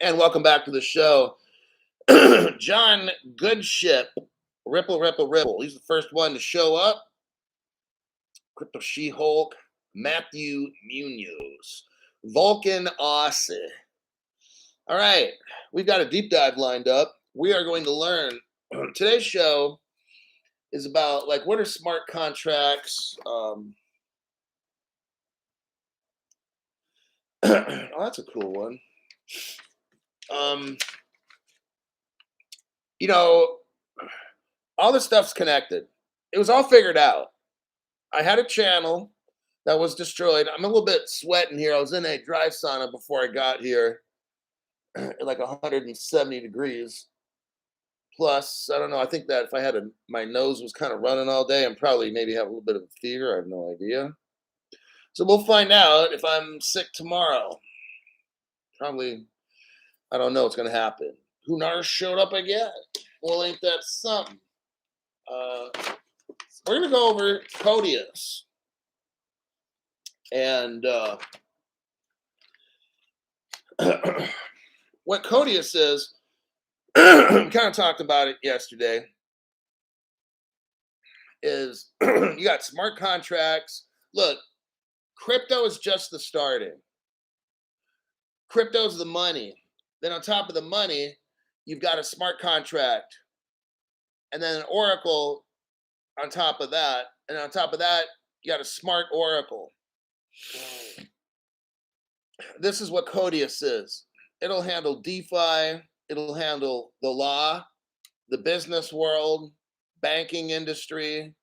And welcome back to the show. John Goodship, Ripple, Ripple, Ripple. He's the first one to show up. Crypto She Hulk, Matthew Munoz, Vulcan Aussie. All right, we've got a deep dive lined up. We are going to learn. Today's show is about like what are smart contracts. Oh, that's a cool one. Um, you know, all this stuff's connected. It was all figured out. I had a channel that was destroyed. I'm a little bit sweating here. I was in a dry sauna before I got here, at like 170 degrees. Plus, I don't know. I think that if I had my nose was kind of running all day, I'm probably maybe have a little bit of a fever. I have no idea. So we'll find out if I'm sick tomorrow. Probably, I don't know what's going to happen. Who knows showed up again? Well, ain't that something? Uh, we're going to go over Codius. And what Codius is, we kind of talked about it yesterday, is you got smart contracts. Look, crypto is just the starting. Crypto's the money. Then on top of the money, you've got a smart contract. And then an oracle on top of that. And on top of that, you got a smart oracle. This is what Codius is. It'll handle DeFi. It'll handle the law, the business world, banking industry,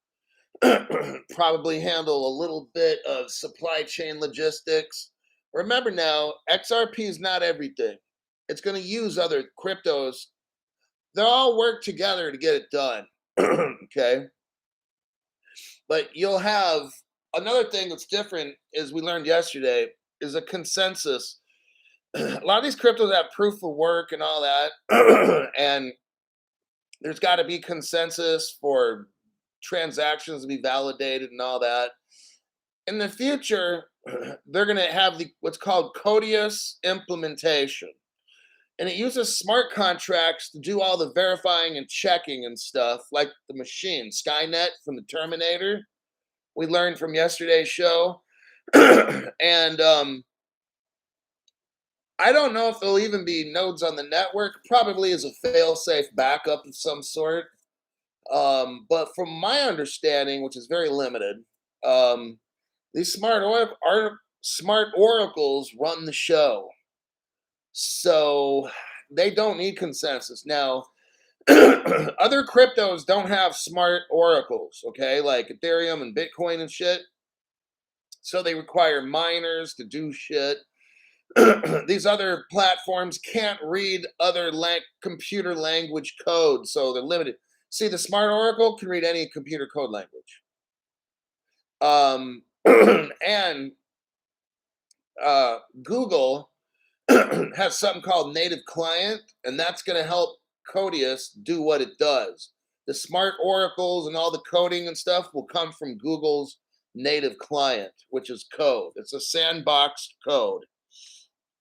probably handle a little bit of supply chain logistics. Remember now, XRP is not everything. It's going to use other cryptos. They all work together to get it done. Okay. But you'll have another thing that's different, is we learned yesterday, is a consensus. A lot of these cryptos have proof of work and all that. And there's got to be consensus for transactions to be validated and all that. In the future, they're going to have what's called Codius implementation. And it uses smart contracts to do all the verifying and checking and stuff, like the machine, Skynet from the Terminator. We learned from yesterday's show. And I don't know if there'll even be nodes on the network. Probably as a fail-safe backup of some sort. But from my understanding, which is very limited, these smart oracles run the show, so they don't need consensus. Now, other cryptos don't have smart oracles, okay, like Ethereum and Bitcoin and shit. So they require miners to do shit. These other platforms can't read other computer language code, so they're limited. See, the smart oracle can read any computer code language. And Google has something called native client, and that's going to help Codius do what it does. The smart oracles and all the coding and stuff will come from Google's native client, which is code. It's a sandboxed code.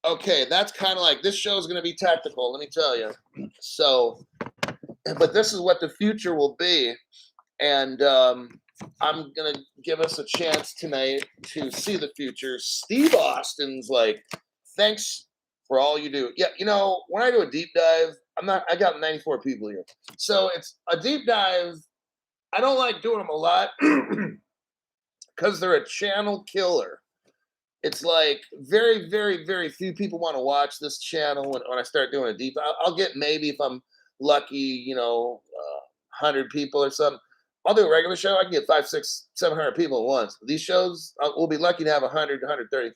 Okay, that's kind of like, this show is going to be technical, let me tell you. So, but this is what the future will be. And I'm going to give us a chance tonight to see the future. Steve Austin's like, thanks for all you do. Yeah, you know, when I do a deep dive, I got 94 people here. So it's a deep dive. I don't like doing them a lot because they're a channel killer. It's like very, very, very few people want to watch this channel when I start doing a deep. I'll get, maybe if I'm lucky, 100 people or something. I'll do a regular show. I can get 500, 600, 700 people at once. These shows, we'll be lucky to have 100, 130.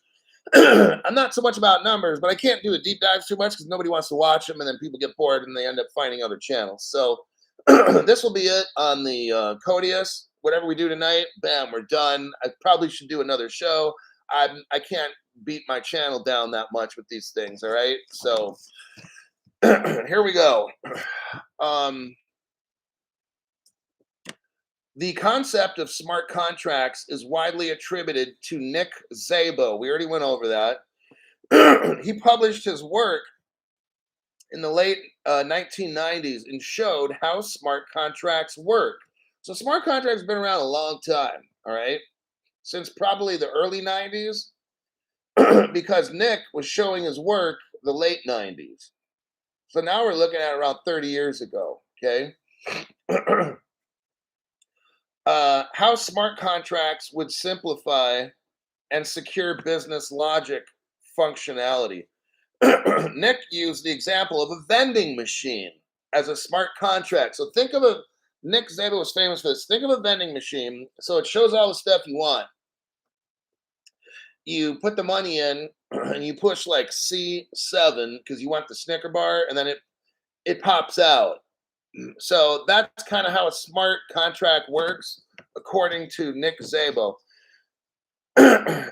I'm not so much about numbers, but I can't do a deep dive too much because nobody wants to watch them, and then people get bored and they end up finding other channels. So this will be it on the Codius. Whatever we do tonight, bam, we're done. I probably should do another show. I can't beat my channel down that much with these things, all right? So here we go. The concept of smart contracts is widely attributed to Nick Szabo. We already went over that. He published his work in the late 1990s and showed how smart contracts work. So smart contracts have been around a long time, all right, since probably the early 90s, because Nick was showing his work the late 90s. So now we're looking at around 30 years ago, okay? How smart contracts would simplify and secure business logic functionality. Nick used the example of a vending machine as a smart contract. So think of a Nick Zabel was famous for this. Think of a vending machine. So it shows all the stuff you want. You put the money in and you push like C7 because you want the Snicker bar, and then it pops out. So that's kind of how a smart contract works, according to Nick Szabo.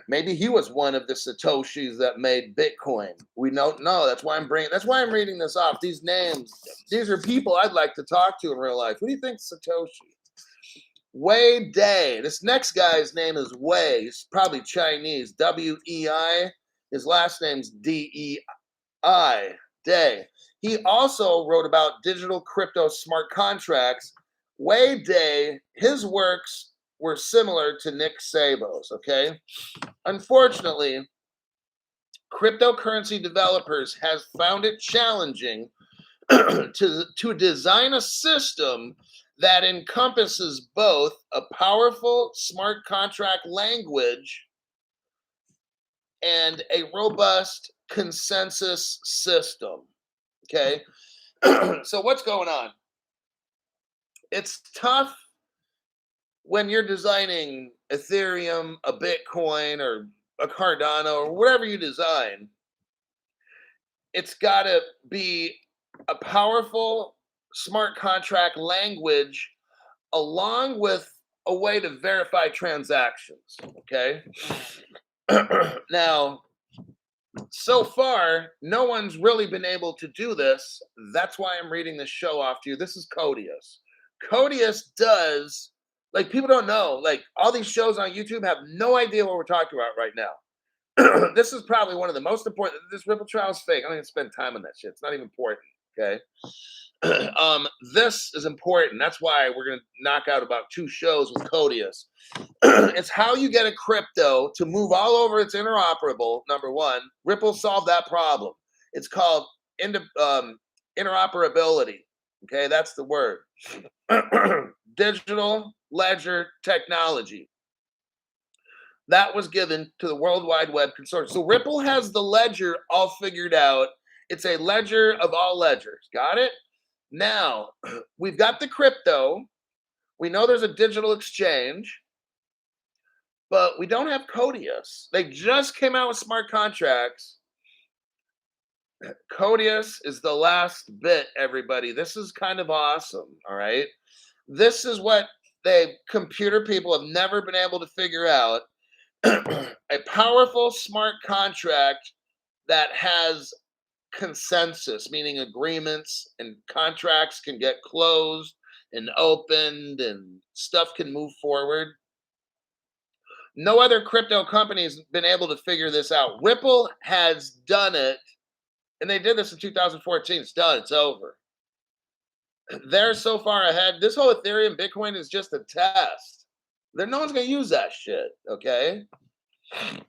Maybe he was one of the Satoshis that made Bitcoin. We don't know. That's why I'm reading this off. These names, these are people I'd like to talk to in real life. Who do you think Satoshi? Wei Day. This next guy's name is Wei. He's probably Chinese. W-E-I. His last name's D-E-I. Day. He also wrote about digital crypto smart contracts. Wei Day, his works were similar to Nick Szabo's, okay? Unfortunately, cryptocurrency developers have found it challenging to design a system that encompasses both a powerful smart contract language and a robust consensus system, okay? So what's going on? It's tough when you're designing Ethereum, a Bitcoin, or a Cardano, or whatever you design. It's got to be a powerful smart contract language along with a way to verify transactions, okay? Now, so far, no one's really been able to do this. That's why I'm reading this show off to you. This is Codius. Codius does, like, people don't know, like, all these shows on YouTube have no idea what we're talking about right now. This is probably one of the most important. This Ripple trial is fake. I don't even spend time on that shit. It's not even important, okay? This is important. That's why we're going to knock out about 2 shows with Codius. It's how you get a crypto to move all over. It's interoperable, number one. Ripple solved that problem. It's called interoperability. Okay, that's the word. Digital ledger technology. That was given to the World Wide Web Consortium. So Ripple has the ledger all figured out. It's a ledger of all ledgers. Got it? Now, we've got the crypto. We know there's a digital exchange, but we don't have Codius. They just came out with smart contracts. Codius is the last bit, everybody. This is kind of awesome, all right? This is what computer people have never been able to figure out. A powerful smart contract that has consensus, meaning agreements and contracts can get closed and opened and stuff can move forward. No other crypto company has been able to figure this out. Ripple has done it, and they did this in 2014. It's done. It's over. They're so far ahead. This whole Ethereum Bitcoin is just a test. No one's going to use that shit, okay? And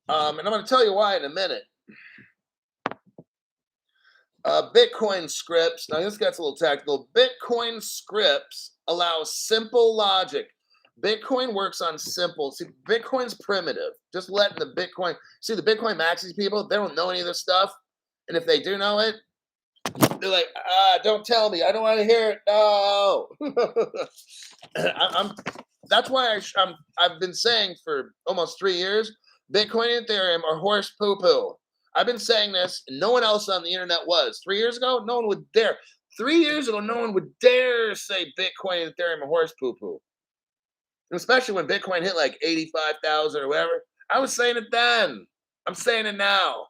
I'm going to tell you why in a minute. Bitcoin scripts. Now, this gets a little technical. Bitcoin scripts allow simple logic. Bitcoin works on simple. See, Bitcoin's primitive. Just letting the Bitcoin. See, the Bitcoin maxis people, they don't know any of this stuff. And if they do know it, they're like, don't tell me. I don't want to hear it. No. That's why I've been saying for almost 3 years, Bitcoin and Ethereum are horse poo-poo. I've been saying this, and no one else on the internet was. 3 years ago, no one would dare. 3 years ago, no one would dare say Bitcoin and Ethereum are horse poo-poo. Especially when Bitcoin hit like 85,000 or whatever. I was saying it then. I'm saying it now.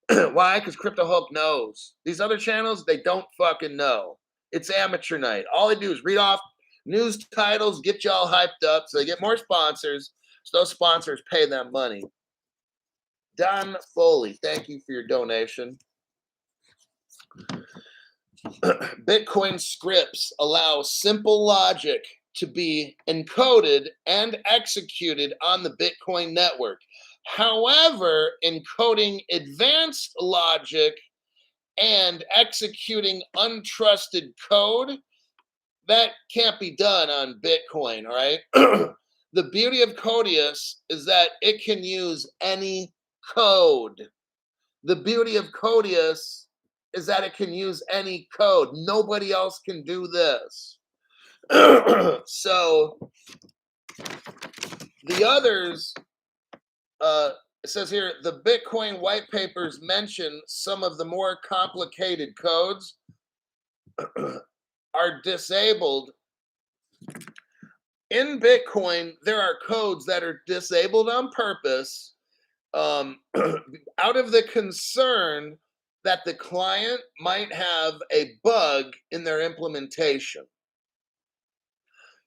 Why? Because Crypto Hulk knows. These other channels, they don't fucking know. It's amateur night. All they do is read off news titles, get you all hyped up so they get more sponsors. So those sponsors pay them money. Don Foley, thank you for your donation. Bitcoin scripts allow simple logic to be encoded and executed on the Bitcoin network. However, encoding advanced logic and executing untrusted code, that can't be done on Bitcoin, all right? The beauty of Codius is that it can use any code. The beauty of Codius is that it can use any code. Nobody else can do this. So the others, it says here, the Bitcoin white papers mention some of the more complicated codes are disabled. In Bitcoin, there are codes that are disabled on purpose out of the concern that the client might have a bug in their implementation.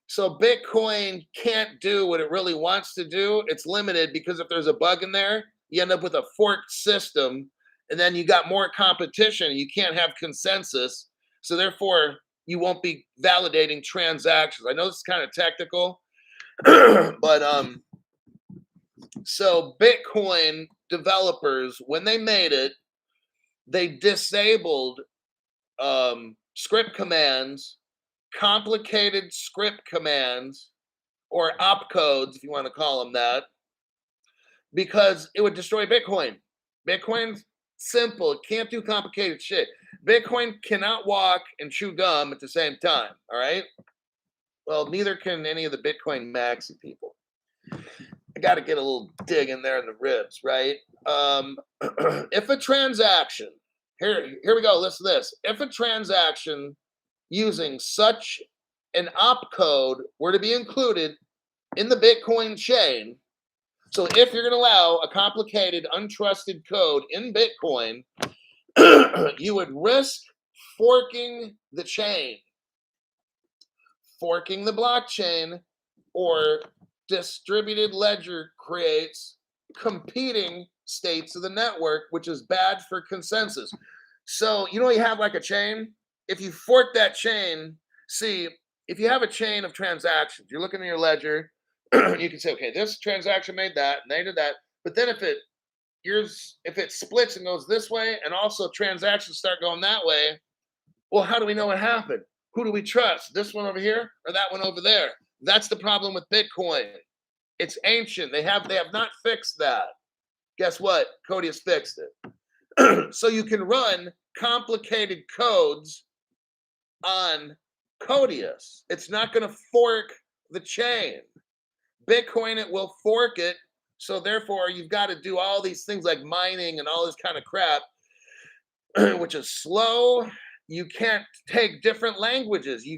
So Bitcoin can't do what it really wants to do. It's limited because if there's a bug in there, you end up with a forked system, and then you got more competition. You can't have consensus. So therefore, you won't be validating transactions. I know this is kind of technical, but so Bitcoin developers, when they made it, they disabled script commands, complicated script commands, or opcodes, if you want to call them that, because it would destroy Bitcoin. Bitcoin's simple, it can't do complicated shit. Bitcoin cannot walk and chew gum at the same time, all right? Well, neither can any of the Bitcoin maxi people. I got to get a little dig in there in the ribs, right? If a transaction, here we go, listen to this. If a transaction using such an opcode were to be included in the Bitcoin chain, so if you're going to allow a complicated, untrusted code in Bitcoin, you would risk forking the chain, forking the blockchain, or distributed ledger creates competing states of the network, which is bad for consensus. So, you have like a chain. If you fork that chain, see, if you have a chain of transactions, you're looking at your ledger, you can say, okay, this transaction made that, and they did that. But then if it splits and goes this way, and also transactions start going that way, well, how do we know what happened? Who do we trust? This one over here or that one over there? That's the problem with Bitcoin. It's ancient. They have not fixed that. Guess what? Cody has fixed it. So you can run complicated codes on Codius. It's not going to fork the chain. Bitcoin, it will fork it. So therefore, you've got to do all these things like mining and all this kind of crap, which is slow. You can't take different languages.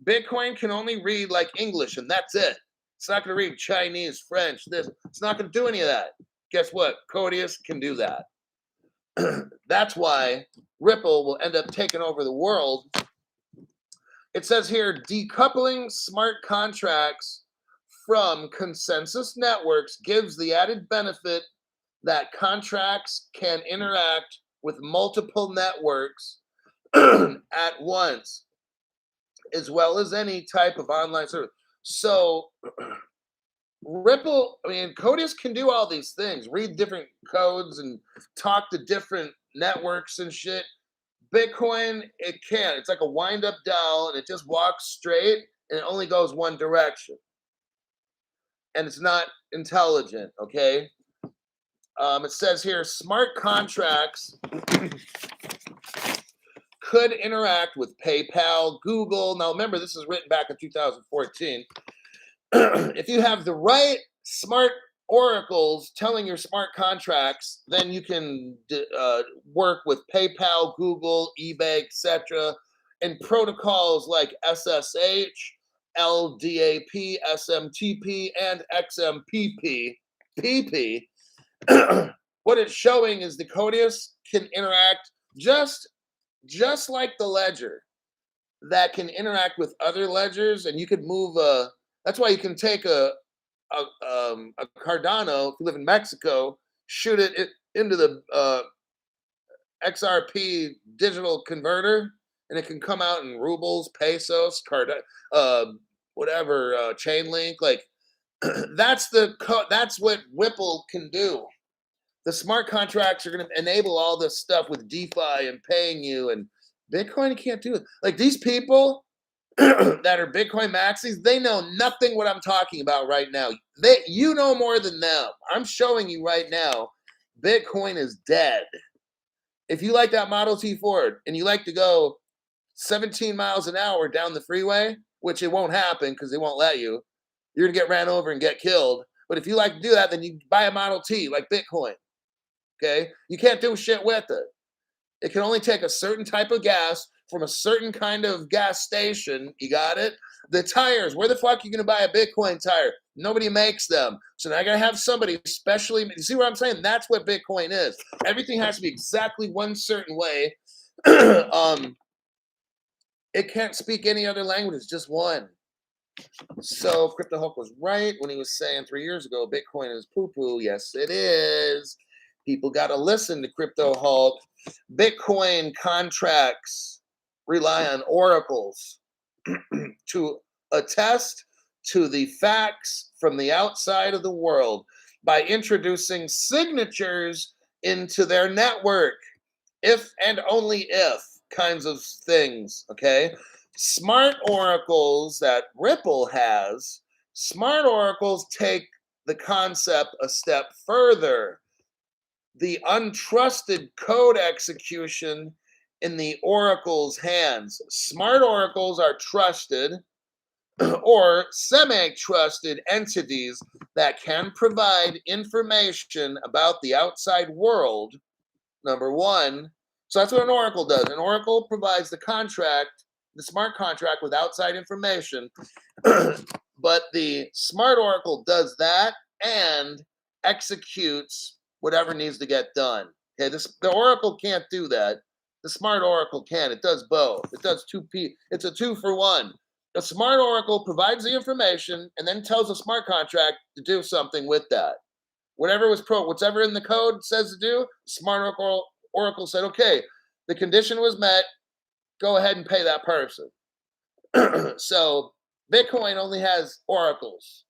Bitcoin can only read like English, and that's it. It's not going to read Chinese, French, this. It's not going to do any of that. Guess what? Codius can do that. That's why Ripple will end up taking over the world. It says here, decoupling smart contracts from consensus networks gives the added benefit that contracts can interact with multiple networks at once, as well as any type of online service. So Ripple, Codius can do all these things, read different codes and talk to different networks and shit. Bitcoin, it can't. It's like a wind-up doll, and it just walks straight, and it only goes one direction. And it's not intelligent, okay? It says here, smart contracts could interact with PayPal, Google. Now, remember, this is written back in 2014. If you have the right smart oracles telling your smart contracts, then you can work with PayPal, Google, eBay, etc., and protocols like SSH, LDAP, SMTP, and XMPP. What it's showing is the Codius can interact just like the ledger that can interact with other ledgers, and you could move that's why you can take a Cardano, if you live in Mexico, shoot it into the XRP digital converter, and it can come out in rubles, pesos, uh, whatever, chain link. Like that's what Ripple can do. The smart contracts are going to enable all this stuff with DeFi and paying you, and Bitcoin can't do it. Like these people that are Bitcoin maxis, they know nothing what I'm talking about right now. You know more than them. I'm showing you right now, Bitcoin is dead. If you like that Model T Ford and you like to go 17 miles an hour down the freeway, which it won't happen because they won't let you, you're gonna get ran over and get killed. But if you like to do that, then you buy a Model T like Bitcoin. Okay, you can't do shit with it. It can only take a certain type of gas from a certain kind of gas station. You got it? The tires, where the fuck are you going to buy a Bitcoin tire? Nobody makes them. So now I got to have somebody specially. You see what I'm saying? That's what Bitcoin is. Everything has to be exactly one certain way. It can't speak any other language. It's just one. So Crypto Hulk was right when he was saying 3 years ago, Bitcoin is poo-poo. Yes, it is. People got to listen to Crypto Hulk. Bitcoin contracts rely on oracles to attest to the facts from the outside of the world by introducing signatures into their network, if and only if kinds of things, okay? Smart oracles that Ripple has, smart oracles take the concept a step further. The untrusted code execution in the oracle's hands. Smart oracles are trusted or semi-trusted entities that can provide information about the outside world, number one. So that's what an oracle does. An oracle provides the contract, the smart contract with outside information, but the smart oracle does that and executes whatever needs to get done. Okay, the oracle can't do that. The smart oracle can. It does both. It does it's a 2-for-1. The smart oracle provides the information and then tells the smart contract to do something with that. Whatever in the code says to do, smart oracle said, okay, the condition was met. Go ahead and pay that person. So Bitcoin only has oracles,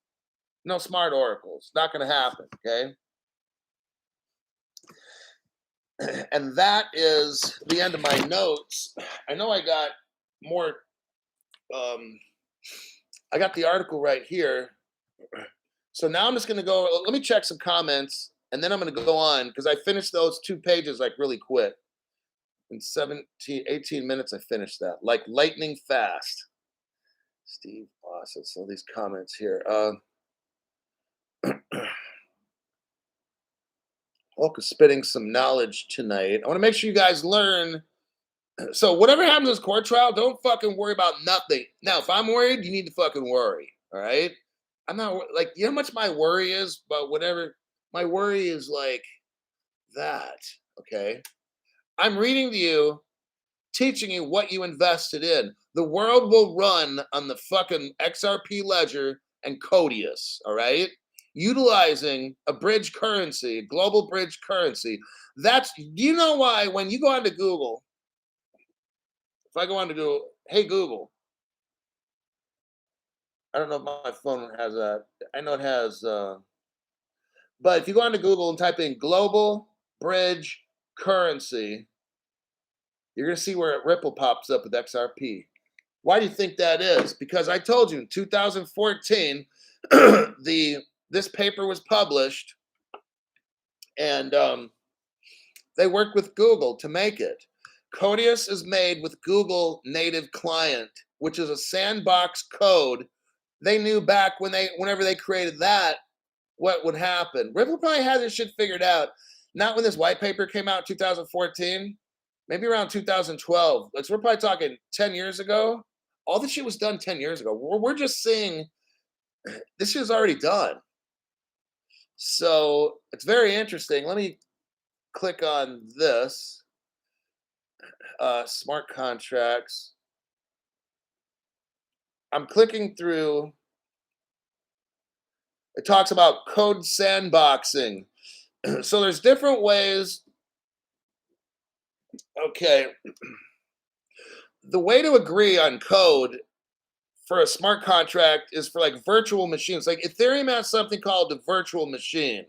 no smart oracles. Not going to happen. Okay. And that is the end of my notes. I know I got more. I got the article right here. So now I'm just going to go. Let me check some comments and then I'm going to go on because I finished those 2 pages like really quick. In 18 minutes, I finished that like lightning fast. Steve Fawcett. So these comments here. Hulk is spitting some knowledge tonight. I want to make sure you guys learn. So whatever happens in this court trial, don't fucking worry about nothing. Now, if I'm worried, you need to fucking worry. All right. I'm not like, you know how much my worry is about whatever. My worry is like that. Okay. I'm reading to you, teaching you what you invested in. The world will run on the fucking XRP ledger and Codius. All right. Utilizing a bridge currency, a global bridge currency. Do you know why when you go onto Google, if I go onto Google, hey Google, I don't know if my phone has that. I know it has, but if you go onto Google and type in global bridge currency, you're going to see where Ripple pops up with XRP. Why do you think that is? Because I told you in 2014, this paper was published, and they worked with Google to make it. Codius is made with Google native client, which is a sandbox code. They knew back whenever they created that, what would happen. Ripple probably had this shit figured out. Not when this white paper came out in 2014, maybe around 2012. We're probably talking 10 years ago. All this shit was done 10 years ago. We're just seeing this shit is already done. So it's very interesting. Let me click on this. Smart contracts. I'm clicking through. It talks about code sandboxing. So there's different ways. Okay. The way to agree on code for a smart contract is for like virtual machines. Like Ethereum has something called the virtual machine,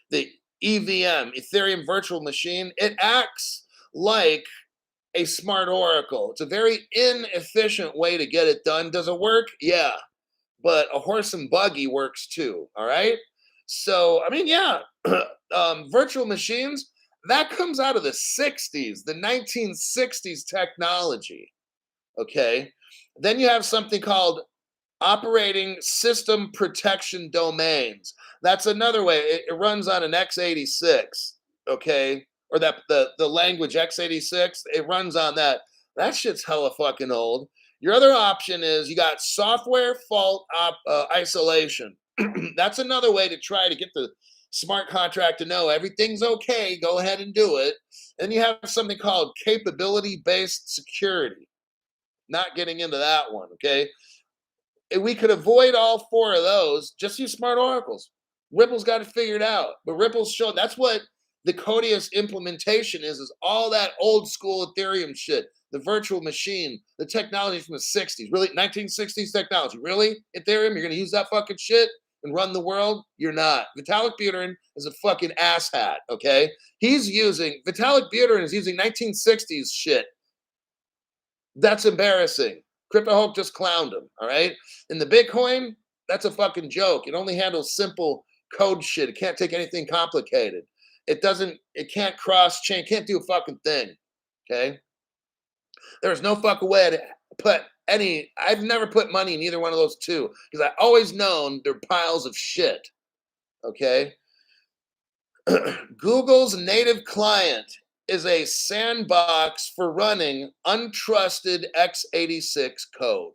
the EVM, Ethereum virtual machine. It acts like a smart oracle. It's a very inefficient way to get it done. Does it work? Yeah, but a horse and buggy works too. All right. So, I mean, yeah, virtual machines, that comes out of the 60s, the 1960s technology. Okay. Then you have something called operating system protection domains. That's another way. It runs on an x86, okay? Or that the language x86, it runs on that. That shit's hella fucking old. Your other option is you got software fault isolation. That's another way to try to get the smart contract to know everything's okay. Go ahead and do it. And you have something called capability based security. Not getting into that one, okay? And we could avoid all four of those. Just use smart oracles. Ripple's got it figured out. But Ripple's shown that's what the Codius implementation is all that old school Ethereum shit, the virtual machine, the technology from the 60s. Really? 1960s technology. Really? Ethereum, you're gonna use that fucking shit and run the world? You're not. Vitalik Buterin is a fucking asshat, okay? Vitalik Buterin is using 1960s shit. That's embarrassing. Crypto Hulk just clowned him. All right. And the Bitcoin, that's a fucking joke. It only handles simple code shit. It can't take anything complicated. It can't cross chain, can't do a fucking thing. Okay. There's no fucking way to put I've never put money in either one of those two because I always known they're piles of shit. Okay. Google's native client is a sandbox for running untrusted x86 code.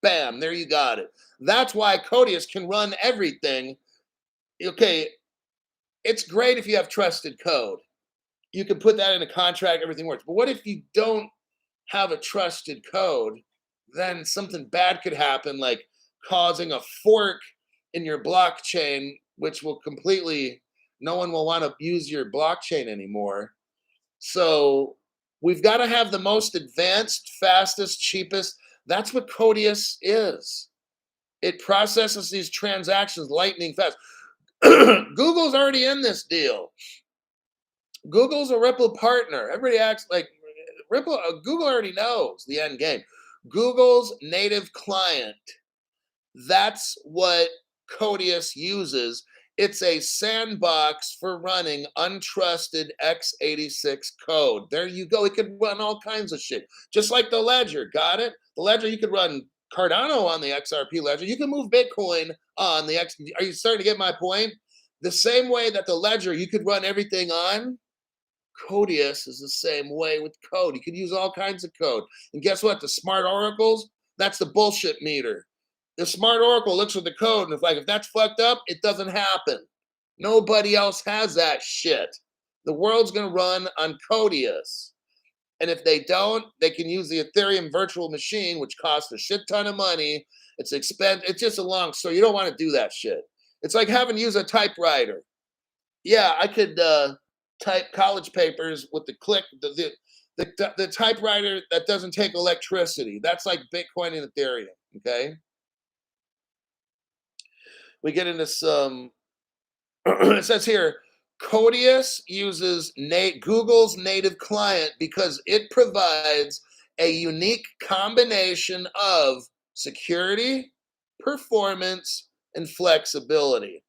Bam, there you got it. That's why Codius can run everything. Okay, it's great if you have trusted code. You can put that in a contract, everything works. But what if you don't have a trusted code? Then something bad could happen, like causing a fork in your blockchain, which will no one will want to use your blockchain anymore. So we've got to have the most advanced, fastest, cheapest. That's what Codius is. It processes these transactions lightning fast. Google's already in this deal. Google's a Ripple partner. Everybody acts like Ripple. Google already knows the end game. Google's native client. That's what Codius uses. It's a sandbox for running untrusted x86 code. There you go. It could run all kinds of shit. Just like the Ledger. Got it? The Ledger, you could run Cardano on the XRP Ledger. You can move Bitcoin on the X. Are you starting to get my point? The same way that the Ledger, you could run everything on, Codius is the same way with code. You could use all kinds of code. And guess what? The smart oracles, that's the bullshit meter. The smart oracle looks at the code and it's like, if that's fucked up, it doesn't happen. Nobody else has that shit. The world's going to run on Codius. And if they don't, they can use the Ethereum virtual machine, which costs a shit ton of money. It's expensive. It's just a long story. You don't want to do that shit. It's like having to use a typewriter. Yeah, I could type college papers with the click, the typewriter that doesn't take electricity. That's like Bitcoin and Ethereum. Okay. We get into some. It says here, Codius uses Google's native client because it provides a unique combination of security, performance, and flexibility.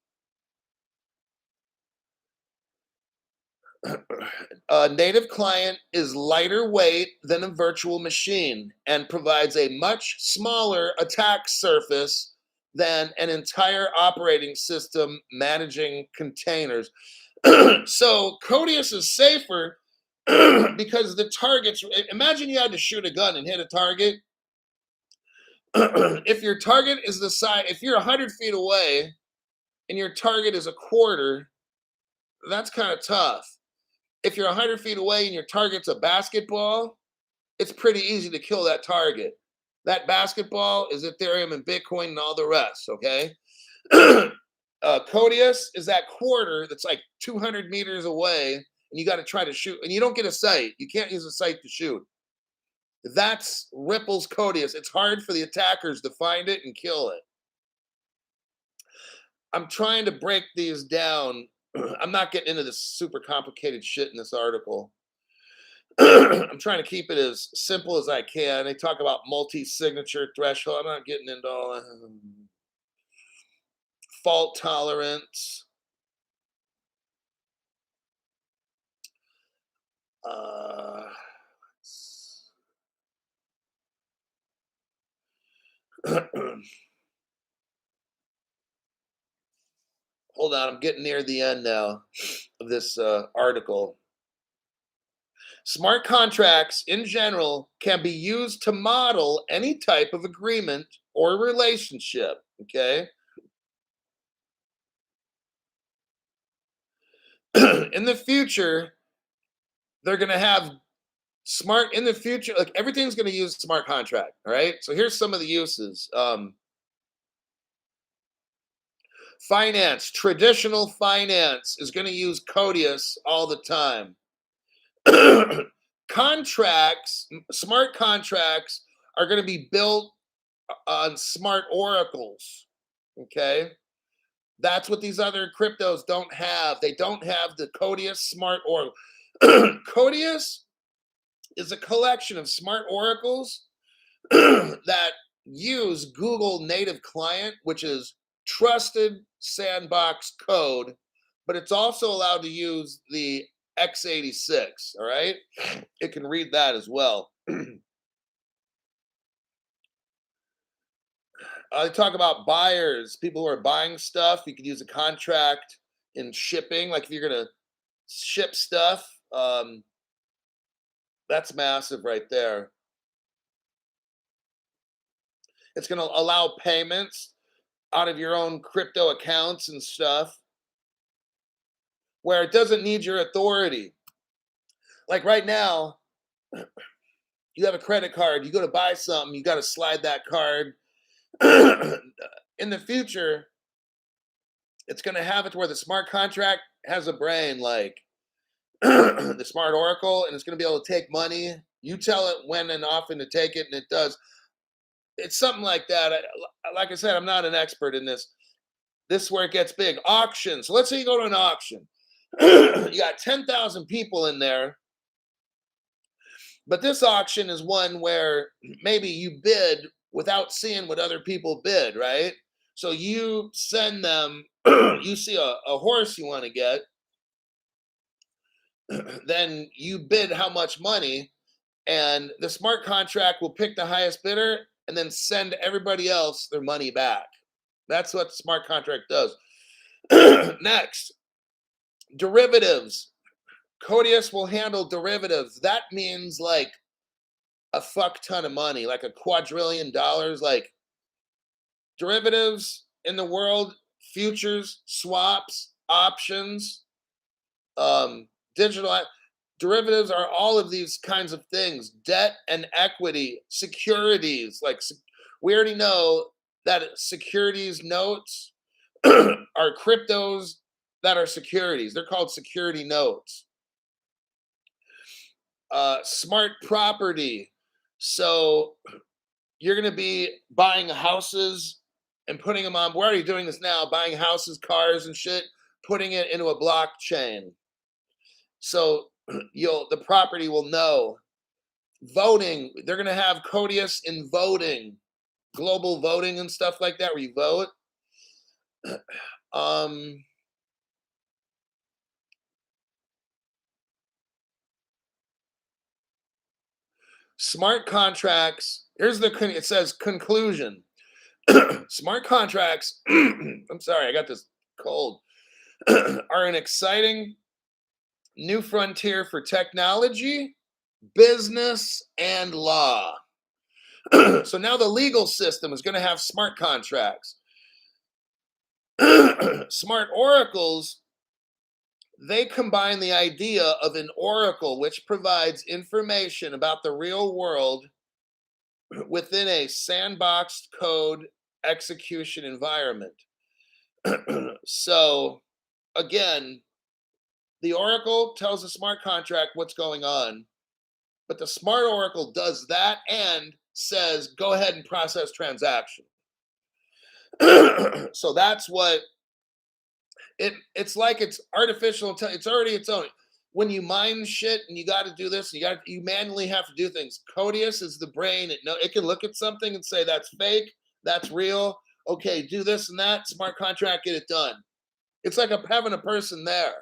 A native client is lighter weight than a virtual machine and provides a much smaller attack surface than an entire operating system managing containers. So Codius is safer because the targets. Imagine you had to shoot a gun and hit a target. If your target is the size, if you're 100 feet away and your target is a quarter, that's kind of tough. If you're 100 feet away and your target's a basketball, it's pretty easy to kill that target. That basketball is Ethereum and Bitcoin and all the rest, okay? Codius is that quarter that's like 200 meters away, and you got to try to shoot, and you don't get a sight. You can't use a sight to shoot. That's Ripple's Codius. It's hard for the attackers to find it and kill it. I'm trying to break these down. I'm not getting into this super complicated shit in this article. I'm trying to keep it as simple as I can. They talk about multi-signature threshold. I'm not getting into all fault tolerance. Uh, hold on, I'm getting near the end now of this article. Smart contracts in general can be used to model any type of agreement or relationship. Okay. In the future, they're going to have smart, in the future, like everything's going to use smart contract. All right. So here's some of the uses. Finance, traditional finance is going to use Codius all the time. Contracts, smart contracts are going to be built on smart oracles. Okay. That's what these other cryptos don't have. They don't have the Codius smart oracle. Codius is a collection of smart oracles that use Google native client, which is trusted sandbox code, but it's also allowed to use the x86. All right. It can read that as well. I talk about buyers, people who are buying stuff. You could use a contract in shipping, like if you're going to ship stuff. That's massive right there. It's going to allow payments out of your own crypto accounts and stuff where it doesn't need your authority. Like right now, you have a credit card, you go to buy something, you got to slide that card. In the future, it's going to have it where the smart contract has a brain like the smart oracle, and it's going to be able to take money. You tell it when and often to take it, and it does. It's something like that. Like I said, I'm not an expert in this. This is where it gets big. Auction. So let's say you go to an auction. You got 10,000 people in there, but this auction is one where maybe you bid without seeing what other people bid, right? So you send them, you see a horse you want to get, then you bid how much money, and the smart contract will pick the highest bidder and then send everybody else their money back. That's what the smart contract does. Next, derivatives. Codius will handle derivatives. That means like a fuck ton of money, like a quadrillion dollars. Like derivatives in the world, futures, swaps, options, digital derivatives are all of these kinds of things. Debt and equity, securities. Like we already know that securities notes are cryptos that are securities. They're called security notes. Smart property. So you're going to be buying houses and putting them on. We're already doing this now, buying houses, cars, and shit, putting it into a blockchain. So the property will know. Voting. They're going to have Codius in voting, global voting and stuff like that, where you vote. Smart contracts. Here's it says conclusion. Smart contracts. I'm sorry, I got this cold. Are an exciting new frontier for technology, business, and law. So now the legal system is going to have smart contracts. Smart oracles, they combine the idea of an oracle, which provides information about the real world within a sandboxed code execution environment. So, again, the oracle tells the smart contract what's going on. But the smart oracle does that and says, go ahead and process transaction. So that's what it's like. It's artificial intelligence. It's already its own. When you mine shit and you got to do this, you manually have to do things. Codius is the brain. It can look at something and say that's fake, that's real. Okay, do this and that. Smart contract, get it done. It's like having a person there.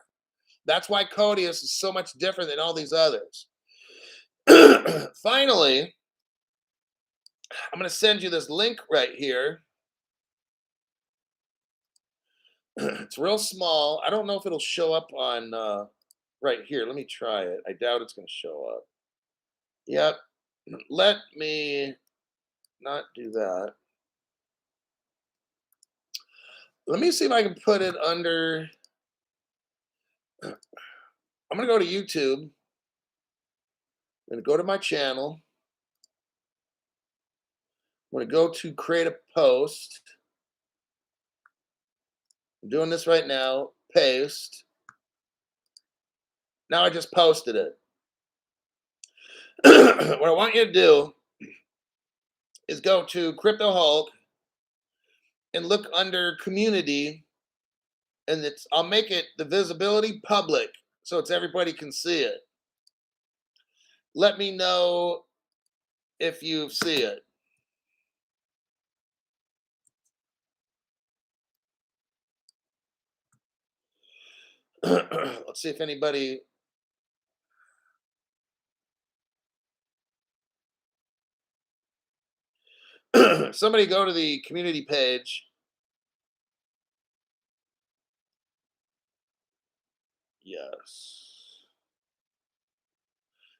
That's why Codius is so much different than all these others. Finally, I'm going to send you this link right here. It's real small. I don't know if it'll show up on right here. Let me try it. I doubt it's going to show up. Yep. Let me not do that. Let me see if I can put it under. I'm going to go to YouTube. I'm going to go to my channel. I'm going to go to create a post. I'm doing this right now. Paste. Now I just posted it. What I want you to do is go to Crypto Hulk and look under community, and I'll make it the visibility public so everybody can see it. Let me know if you see it. Let's see if anybody. Somebody go to the community page. Yes.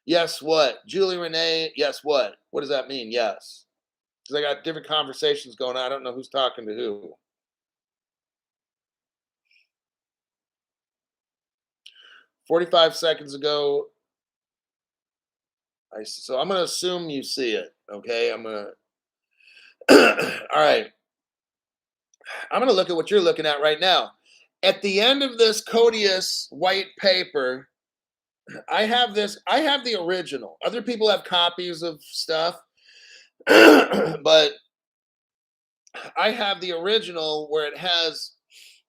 Yes, what? Julie Renee, yes, what? What does that mean? Yes. Because I got different conversations going on. I don't know who's talking to who. 45 seconds ago. So I'm going to assume you see it. Okay. I'm going to. All right. I'm going to look at what you're looking at right now. At the end of this Codius white paper, I have the original. Other people have copies of stuff, but I have the original where it has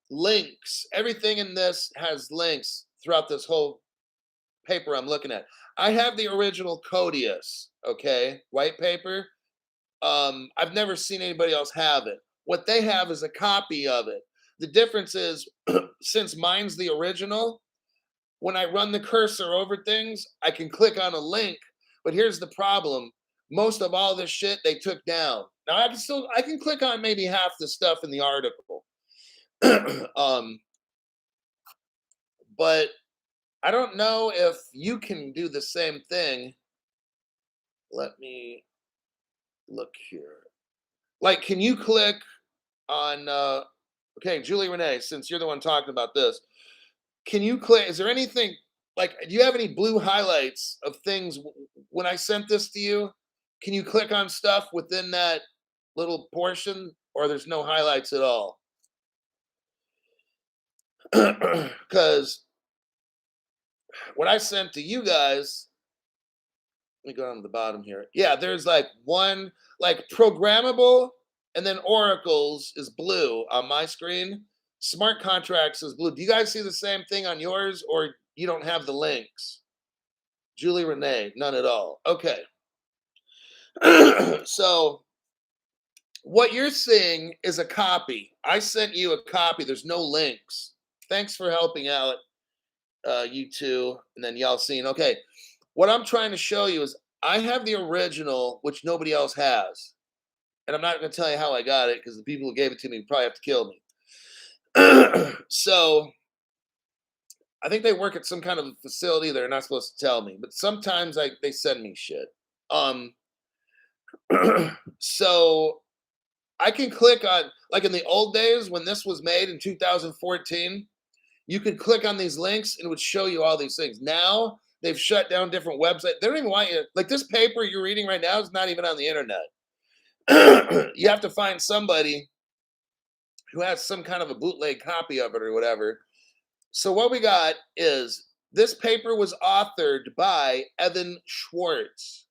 links. Everything in this has links throughout this whole paper I'm looking at. I have the original Codius, okay, white paper. I've never seen anybody else have it. What they have is a copy of it. The difference is, since mine's the original, when I run the cursor over things, I can click on a link. But here's the problem: most of all this shit they took down. Now I can click on maybe half the stuff in the article, but I don't know if you can do the same thing. Let me look here. Like, can you click on? Okay, Julie Renee, since you're the one talking about this, can you click? Is there anything like? Do you have any blue highlights of things when I sent this to you? Can you click on stuff within that little portion, or there's no highlights at all? Because what I sent to you guys, let me go down to the bottom here. Yeah, there's like one, like programmable, and then oracles is blue on my screen. Smart contracts is blue. Do you guys see the same thing on yours, or you don't have the links? Julie Renee, none at all. Okay. So what you're seeing is a copy. I sent you a copy. There's no links. Thanks for helping out, you two, and then y'all seen. Okay, what I'm trying to show you is I have the original, which nobody else has, and I'm not going to tell you how I got it because the people who gave it to me probably have to kill me. So I think they work at some kind of facility. They're not supposed to tell me, but sometimes they send me shit. So I can click on, like in the old days when this was made in 2014, you could click on these links and it would show you all these things. Now they've shut down different websites. They don't even want you, like this paper you're reading right now is not even on the internet. You have to find somebody who has some kind of a bootleg copy of it or whatever. So what we got is This paper was authored by Evan Schwartz.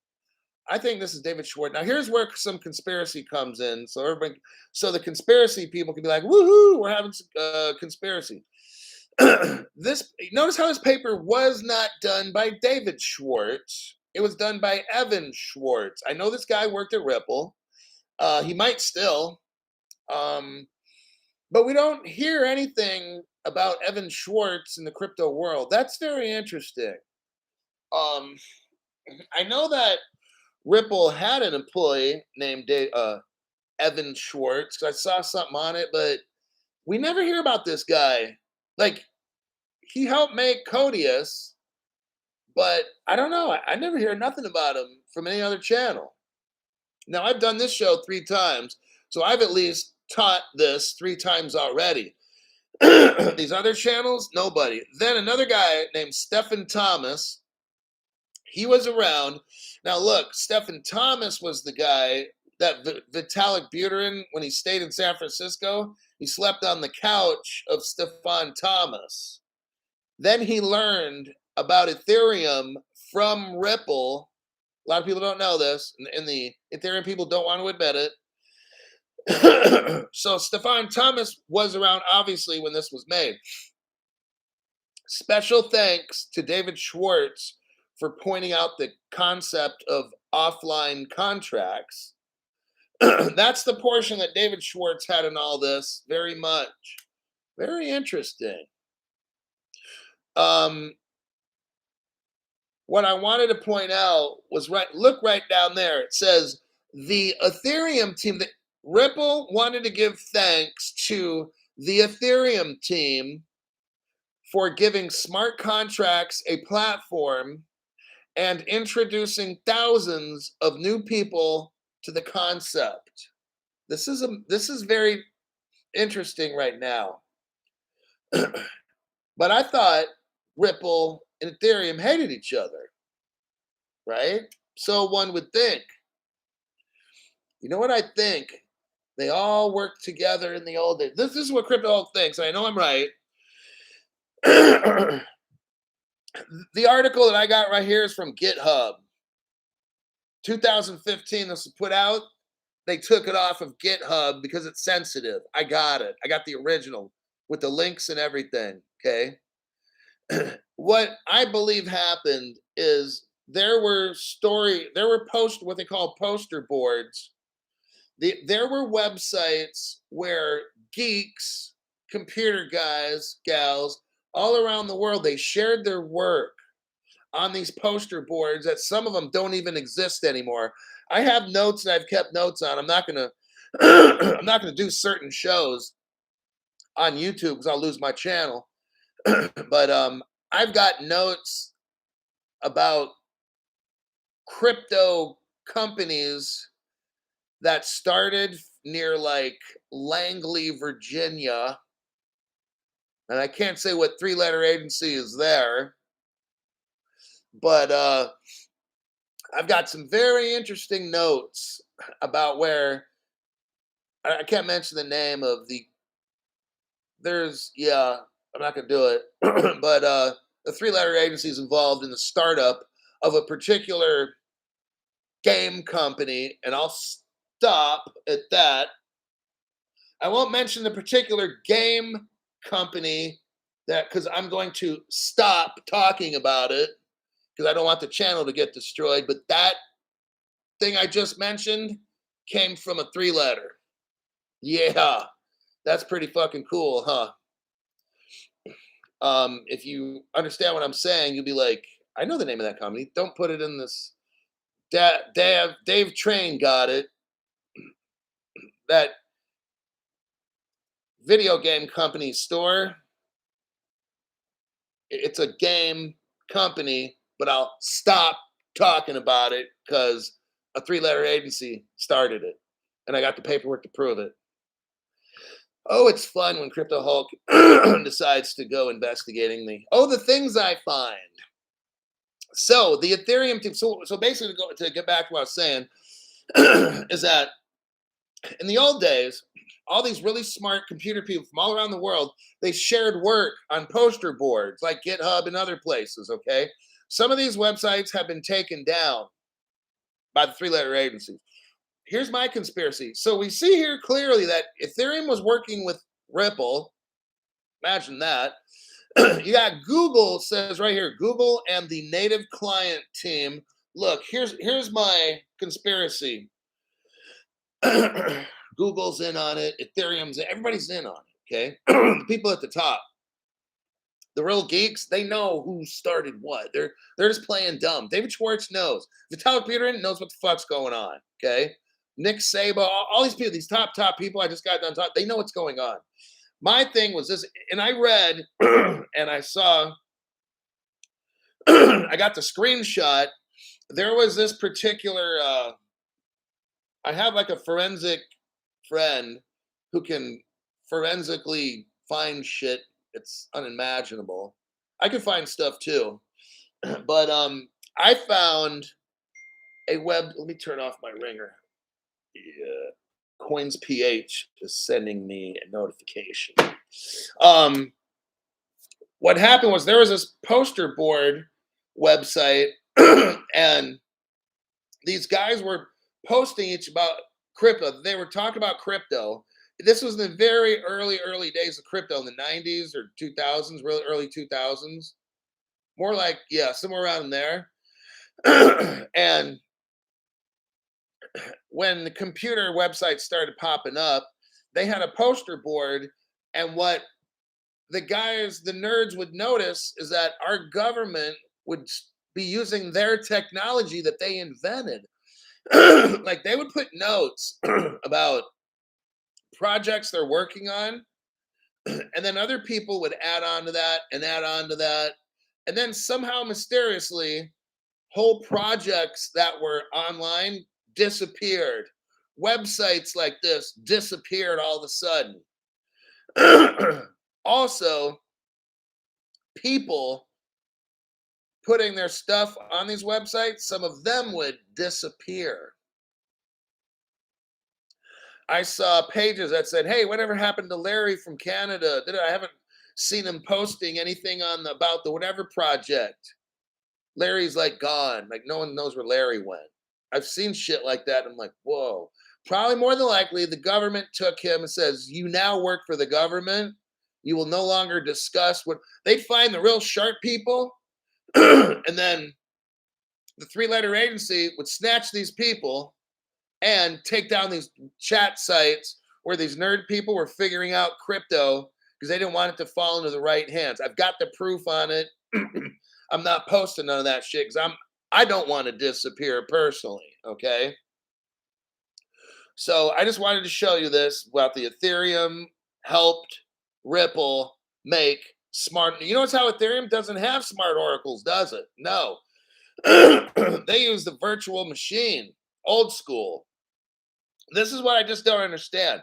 I think this is David Schwartz. Now, here's where some conspiracy comes in. So the conspiracy people can be like, "Woohoo! We're having conspiracy." This notice how this paper was not done by David Schwartz. It was done by Evan Schwartz. I know this guy worked at Ripple. He might still, um, but we don't hear anything about Evan Schwartz in the crypto world. That's very interesting. Um, I know that Ripple had an employee named Evan Schwartz. I saw something on it, but we never hear about this guy. Like, he helped make Codius, but I don't know. I never hear nothing about him from any other channel. Now, I've done this show 3 times, so I've at least taught this 3 times already. These other channels, nobody. Then another guy named Stephen Thomas, he was around. Now, look, Stephen Thomas was the guy that Vitalik Buterin, when he stayed in San Francisco, he slept on the couch of Stefan Thomas. Then he learned about Ethereum from Ripple. A lot of people don't know this, and the Ethereum people don't want to admit it. So Stefan Thomas was around, obviously, when this was made. Special thanks to David Schwartz for pointing out the concept of offline contracts. That's the portion that David Schwartz had in all this, very much. Very interesting. What I wanted to point out was look right down there. It says the Ethereum team, that Ripple wanted to give thanks to the Ethereum team for giving smart contracts a platform and introducing thousands of new people to the concept. This is very interesting right now. But I thought Ripple and Ethereum hated each other, right? So one would think. You know what I think? They all worked together in the old days. This is what crypto thinks. I know I'm right. The article that I got right here is from GitHub. 2015, this was put out. They took it off of GitHub because it's sensitive. I got it. I got the original with the links and everything. Okay. What I believe happened is there were what they call poster boards. There were websites where geeks, computer guys, gals, all around the world, they shared their work on these poster boards that some of them don't even exist anymore. I have notes and I've kept notes on. I'm not gonna I'm not gonna do certain shows on YouTube because I'll lose my channel. But I've got notes about crypto companies that started near like Langley, Virginia. And I can't say what 3-letter agency is there, but I've got some very interesting notes about where I can't mention the name of I'm not gonna do it. But the 3-letter agency is involved in the startup of a particular game company, and I'll stop at that. I won't mention the particular game company because I'm going to stop talking about it because I don't want the channel to get destroyed. But that thing I just mentioned came from a 3-letter. Yeah, that's pretty fucking cool, huh? If you understand what I'm saying, you'll be like, I know the name of that company. Don't put it in this. Dave Train got it. That video game company store. It's a game company, but I'll stop talking about it because a 3-letter agency started it, and I got the paperwork to prove it. Oh, it's fun when Crypto Hulk decides to go investigating the things I find. So the Ethereum team. So basically, to get back to what I was saying, is that In the old days, all these really smart computer people from all around the world, they shared work on poster boards like GitHub and other places, okay? Some of these websites have been taken down by the three-letter agencies. Here's my conspiracy. So we see here clearly that Ethereum was working with Ripple. Imagine that. You got Google says right here, Google and the native client team. Look, here's my conspiracy. Google's in on it, Ethereum's in, everybody's in on it. Okay. The people at the top, the real geeks, they know who started what. They're just playing dumb. David Schwartz knows. Vitalik Buterin knows what the fuck's going on. Okay. Nick Sabo, all these people, these top people I just got done talking, they know what's going on. My thing was this, and I read and I saw, I got the screenshot. There was this particular, I have like a forensic friend who can forensically find shit. It's unimaginable. I can find stuff too, but I found a web. Let me turn off my ringer. Yeah. Coins PH is sending me a notification. Um, what happened was there was this poster board website, and these guys were posting each about crypto. They were talking about crypto. This was in the very early days of crypto in the 90s or 2000s, really early 2000s. More like, yeah, somewhere around there. And when the computer websites started popping up, they had a poster board. And what the guys, the nerds would notice is that our government would be using their technology that they invented. Like they would put notes about projects they're working on, and then other people would add on to that and add on to that. And then somehow mysteriously, whole projects that were online disappeared. Websites like this disappeared all of a sudden. Also, people putting their stuff on these websites, some of them would disappear. I saw pages that said, "Hey, whatever happened to Larry from Canada? I haven't seen him posting anything on about the whatever project. Larry's like gone. Like no one knows where Larry went." I've seen shit like that. I'm like, whoa. Probably more than likely, the government took him and says, "You now work for the government. You will no longer discuss what." They'd find the real sharp people, and then the three-letter agency would snatch these people and take down these chat sites where these nerd people were figuring out crypto because they didn't want it to fall into the right hands. I've got the proof on it. I'm not posting none of that shit because I don't want to disappear personally. Okay. So I just wanted to show you this about the Ethereum helped Ripple make smart. You notice how Ethereum doesn't have smart oracles, does it? No. They use the virtual machine, old school. This is what I just don't understand.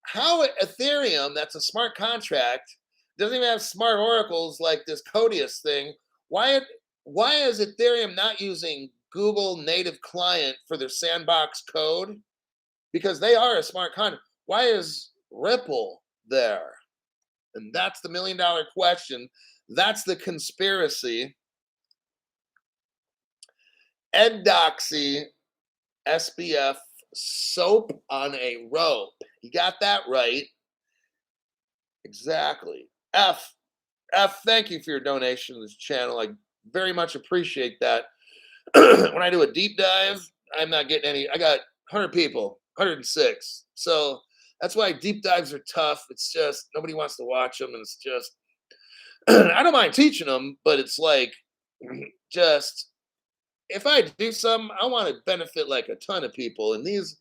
How Ethereum, that's a smart contract, doesn't even have smart oracles like this Codius thing. Why is Ethereum not using Google native client for their sandbox code? Because they are a smart contract. Why is Ripple there? And that's the $1 million question. That's the conspiracy. Ed Doxy, SBF, soap on a rope. You got that right. Exactly. Thank you for your donation to this channel. I very much appreciate that. When I do a deep dive, I'm not getting any. I got 100 people, 106. So that's why deep dives are tough. It's just nobody wants to watch them, and it's just I don't mind teaching them, but it's like just if I do some, I want to benefit like a ton of people. And these,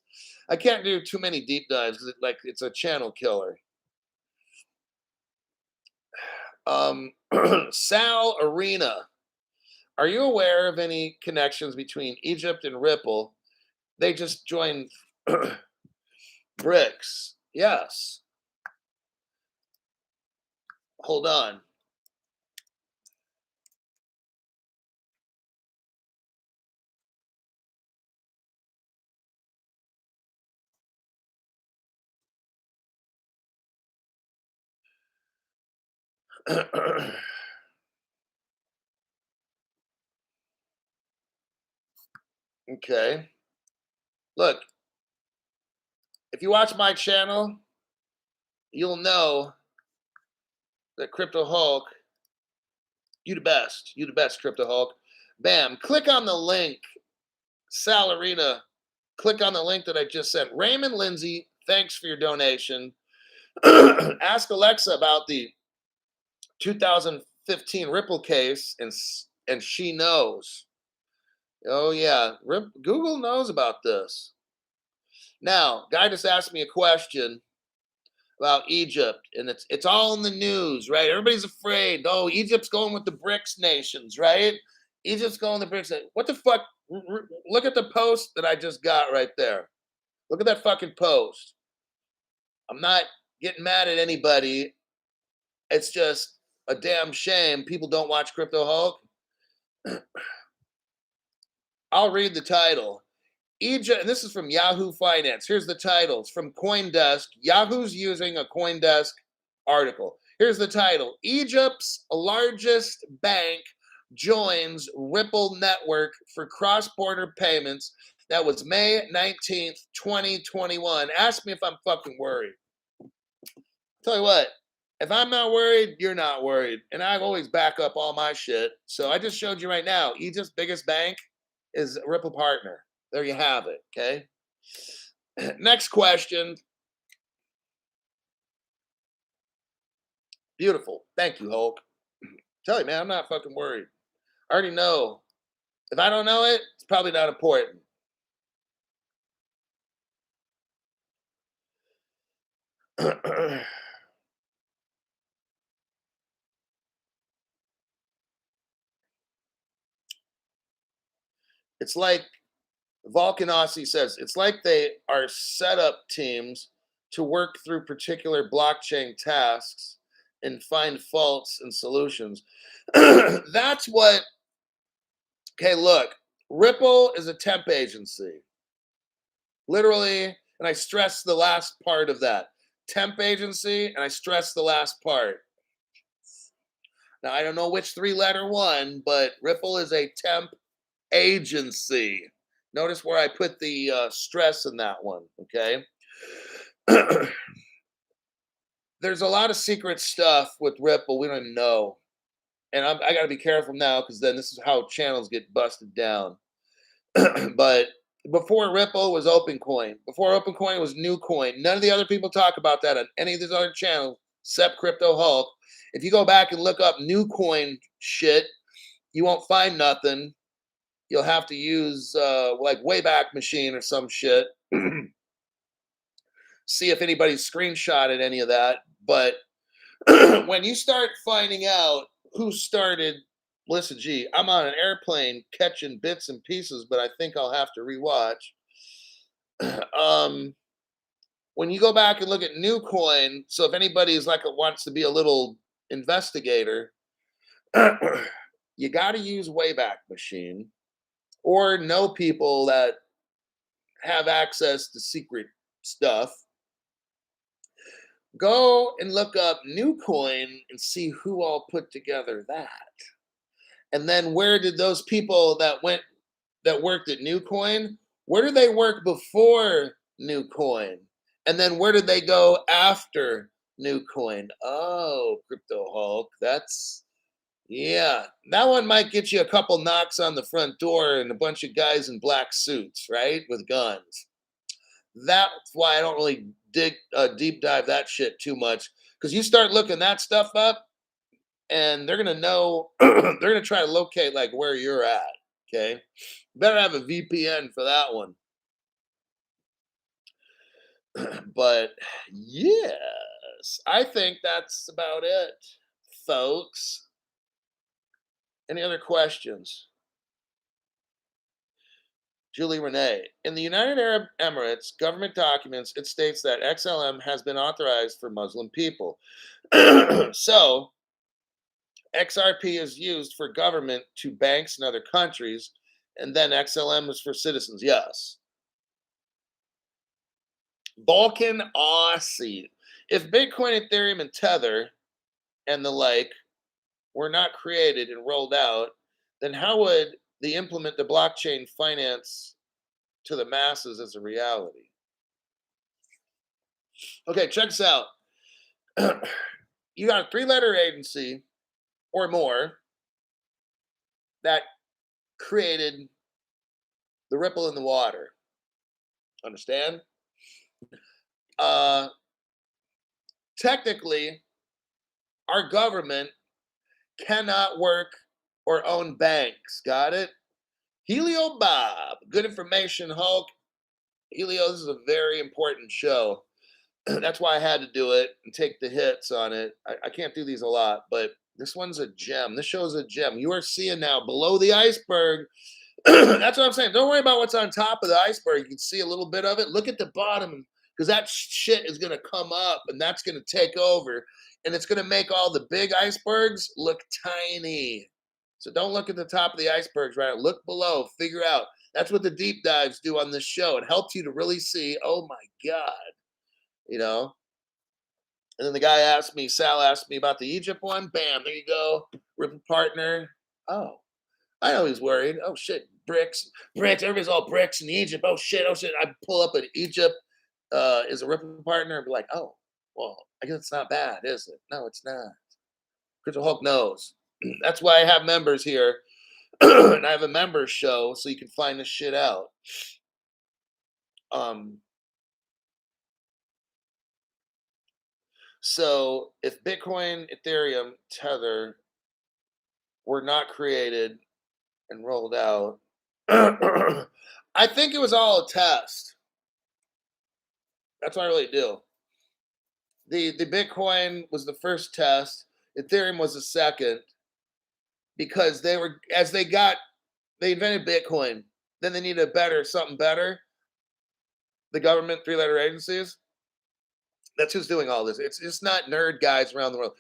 I can't do too many deep dives because it's a channel killer. Sal Arena. Are you aware of any connections between Egypt and Ripple? They just joined BRICS. Yes. Hold on. Okay. Look, if you watch my channel, you'll know that Crypto Hulk, you the best. You the best, Crypto Hulk. Bam. Click on the link, Salarina. Click on the link that I just sent. Raymond Lindsay, thanks for your donation. Ask Alexa about the 2015 Ripple case, and she knows. Oh yeah, Google knows about this. Now, guy just asked me a question about Egypt, and it's all in the news, right? Everybody's afraid. Oh, Egypt's going with the BRICS nations, right? Egypt's going with the BRICS. What the fuck? Look at the post that I just got right there. Look at that fucking post. I'm not getting mad at anybody. It's just a damn shame people don't watch Crypto Hulk. I'll read the title. Egypt, and this is from Yahoo Finance. Here's the titles from CoinDesk. Yahoo's using a CoinDesk article. Here's the title. Egypt's largest bank joins Ripple network for cross-border payments. That was May 19th, 2021. Ask me if I'm fucking worried. Tell you what, if I'm not worried, you're not worried. And I always back up all my shit. So I just showed you right now, Egypt's biggest bank is a Ripple partner. There you have it, okay? Next question. Beautiful. Thank you, Hulk. Tell you, man, I'm not fucking worried. I already know. If I don't know it, it's probably not important. It's like Vulcan Aussie says, it's like they are set up teams to work through particular blockchain tasks and find faults and solutions. That's what, okay, look, Ripple is a temp agency. Literally, and I stress the last part of that. Temp agency, and I stress the last part. Now, I don't know which three-letter one, but Ripple is a temp agency. Notice where I put the stress in that one, okay? There's a lot of secret stuff with Ripple we don't even know. And I got to be careful now because then this is how channels get busted down. But before Ripple was OpenCoin. Before OpenCoin was NewCoin. None of the other people talk about that on any of these other channels except Crypto Hulk. If you go back and look up NewCoin shit, you won't find nothing. You'll have to use like Wayback Machine or some shit. See if anybody's screenshotted any of that. But when you start finding out who started, listen, gee, I'm on an airplane catching bits and pieces, but I think I'll have to rewatch. When you go back and look at NewCoin, so if anybody's like wants to be a little investigator, you got to use Wayback Machine or know people that have access to secret stuff. Go and look up NewCoin and see who all put together that. And then where did those people that worked at NewCoin, where did they work before NewCoin? And then where did they go after NewCoin? Oh, Crypto Hulk, that's yeah. That one might get you a couple knocks on the front door and a bunch of guys in black suits, right, with guns. That's why I don't really deep dive that shit too much because you start looking that stuff up, and they're gonna know they're gonna try to locate like where you're at. Okay, better have a VPN for that one. But yes, I think that's about it, folks. Any other questions? Julie Renee. In the United Arab Emirates government documents, it states that XLM has been authorized for Muslim people. So, XRP is used for government to banks in other countries, and then XLM is for citizens. Yes. Vulcan Aussie. If Bitcoin, Ethereum, and Tether and the like were not created and rolled out, then how would they implement the blockchain finance to the masses as a reality? Okay, check this out. You got a three-letter agency or more that created the ripple in the water. Understand? Uh, Technically, our government cannot work or own banks. Got it? Helio Bob, good information, Hulk. Helio, this is a very important show. That's why I had to do it and take the hits on it. I can't do these a lot, but this one's a gem. This show is a gem. You are seeing now below the iceberg. That's what I'm saying. Don't worry about what's on top of the iceberg. You can see a little bit of it. Look at the bottom because that shit is going to come up and that's going to take over and it's going to make all the big icebergs look tiny. So don't look at the top of the icebergs, right? Look below, figure out. That's what the deep dives do on this show. It helps you to really see, oh my God, you know? And then the guy asked me, Sal asked me about the Egypt one. Bam, there you go. Ripple partner. Oh, I know he's worried. Oh shit, bricks. Everybody's all bricks in Egypt. Oh shit. I pull up an Egypt is a Ripple partner and be like, oh, well, I guess it's not bad, is it? No, it's not. Crystal Hulk knows. That's why I have members here, and I have a members show so you can find this shit out. So if Bitcoin, Ethereum, Tether were not created and rolled out, I think it was all a test. That's what I really do. The Bitcoin was the first test. Ethereum was the second because they were they invented Bitcoin. Then they needed something better. The government, three-letter agencies. That's who's doing all this. It's just not nerd guys around the world.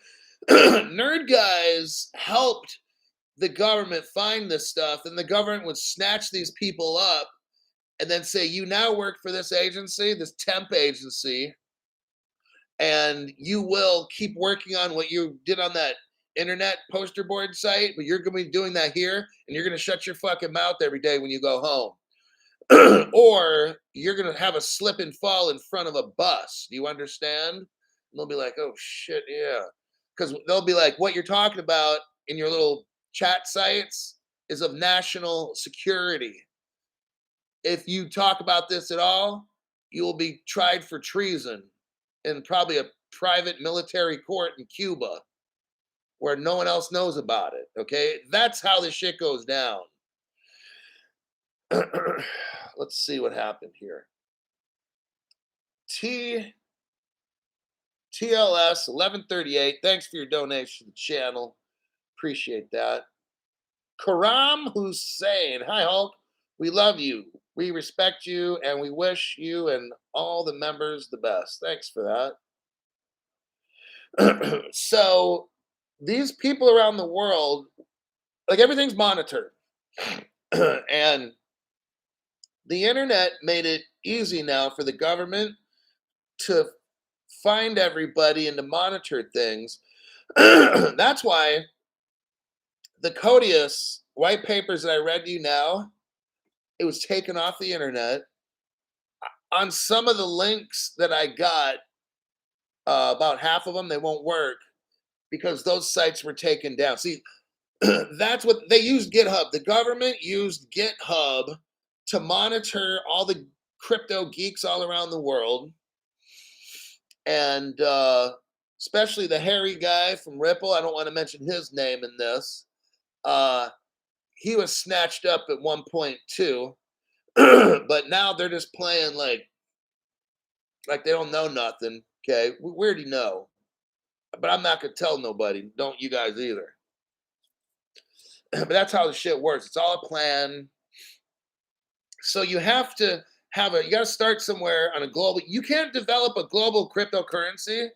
Nerd guys helped the government find this stuff, and the government would snatch these people up and then say, you now work for this agency, this temp agency, and you will keep working on what you did on that internet poster board site, but you're going to be doing that here, and you're going to shut your fucking mouth every day when you go home. Or you're going to have a slip and fall in front of a bus. Do you understand? And they'll be like, oh, shit, yeah. Because they'll be like, what you're talking about in your little chat sites is of national security. If you talk about this at all, you will be tried for treason in probably a private military court in Cuba where no one else knows about it, okay? That's how this shit goes down. Let's see what happened here. TLS 1138, thanks for your donation to the channel. Appreciate that. Karam Hussein, hi Hulk. We love you. We respect you and we wish you and all the members the best. Thanks for that. So these people around the world, like everything's monitored. And the internet made it easy now for the government to find everybody and to monitor things. That's why the Codius white papers that I read to you now, it was taken off the internet. On some of the links that I got, about half of them, they won't work because those sites were taken down. See, that's what they used GitHub. The government used GitHub to monitor all the crypto geeks all around the world. And especially the hairy guy from Ripple. I don't want to mention his name in this. He was snatched up at one point too. But now they're just playing like they don't know nothing. Okay, we already know. But I'm not going to tell nobody. Don't you guys either. But that's how the shit works. It's all a plan. So you have to you got to start somewhere on a global. You can't develop a global cryptocurrency.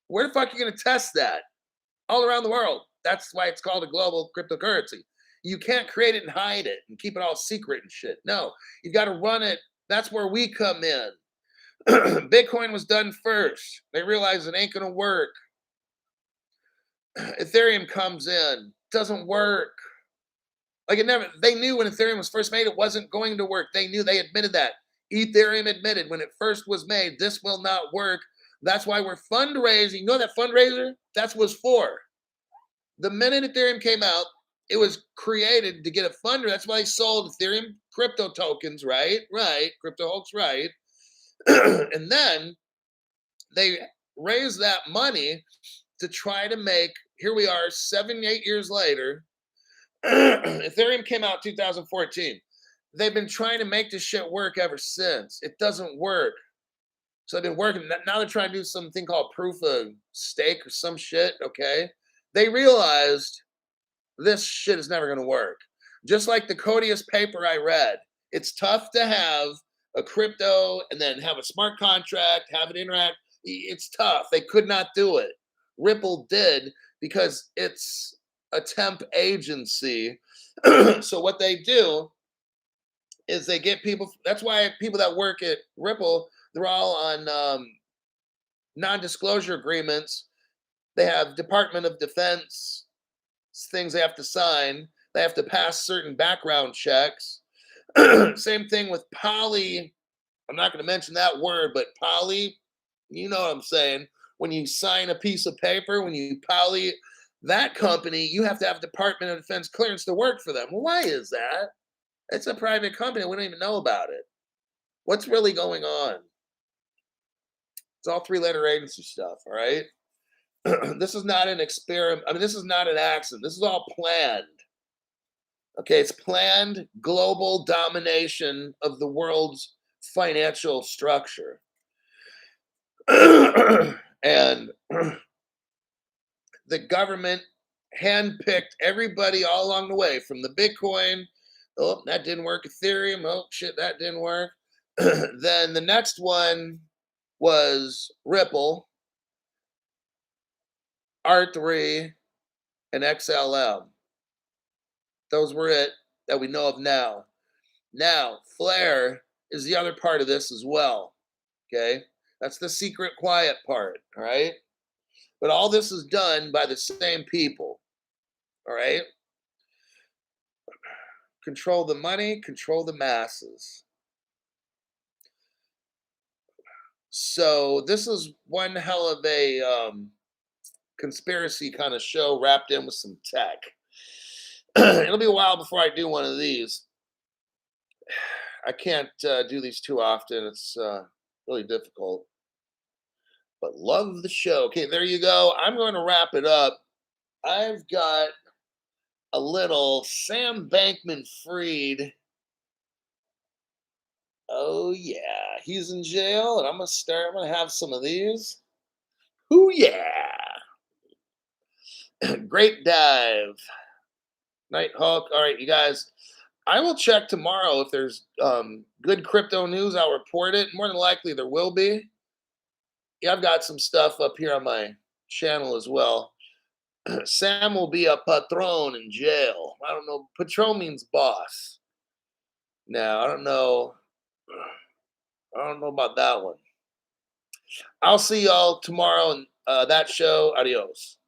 Where the fuck are you going to test that? All around the world. That's why it's called a global cryptocurrency. You can't create it and hide it and keep it all secret and shit. No, you got to run it. That's where we come in. Bitcoin was done first. They realized it ain't going to work. Ethereum comes in, doesn't work. Like it never, they knew when Ethereum was first made, it wasn't going to work. They knew, they admitted that. Ethereum admitted when it first was made, this will not work. That's why we're fundraising. You know that fundraiser? That's was for. The minute Ethereum came out, it was created to get a funder. That's why they sold Ethereum crypto tokens, right? Right. Crypto hoax, right? And then they raised that money to try to make, here we are 7, 8 years later. Ethereum came out 2014. They've been trying to make this shit work ever since. It doesn't work. So they've been working. Now they're trying to do something called proof of stake or some shit. Okay. They realized this shit is never going to work. Just like the Codius paper I read, it's tough to have a crypto and then have a smart contract, have it interact. It's tough. They could not do it. Ripple did because it's a temp agency. So what they do is they get people. That's why people that work at Ripple, they're all on non-disclosure agreements. They have Department of Defense things they have to sign. They have to pass certain background checks. Same thing with poly. I'm not going to mention that word, but poly, you know what I'm saying. When you sign a piece of paper, when you poly that company, you have to have Department of Defense clearance to work for them. Well, why is that? It's a private company. We don't even know about it. What's really going on? It's all three-letter agency stuff, all right? This is not an experiment. I mean, this is not an accident. This is all planned. Okay, it's planned global domination of the world's financial structure. And the government handpicked everybody all along the way from the Bitcoin. Oh, that didn't work. Ethereum. Oh, shit, that didn't work. Then the next one was Ripple, R3, and XLM. Those were it that we know of now. Now, Flare is the other part of this as well. Okay. That's the secret, quiet part. All right. But all this is done by the same people. All right. Control the money, control the masses. So this is one hell of a conspiracy kind of show wrapped in with some tech. It'll be a while before I do one of these. I can't do these too often. It's really difficult. But love the show. Okay, there you go. I'm going to wrap it up. I've got a little Sam Bankman Fried. Oh, yeah. He's in jail, and I'm going to have some of these. Ooh, yeah. Great dive. Nighthawk. All right, you guys. I will check tomorrow if there's good crypto news. I'll report it. More than likely, there will be. Yeah, I've got some stuff up here on my channel as well. Sam will be a patron in jail. I don't know. Patron means boss. Now, I don't know. I don't know about that one. I'll see y'all tomorrow in that show. Adios.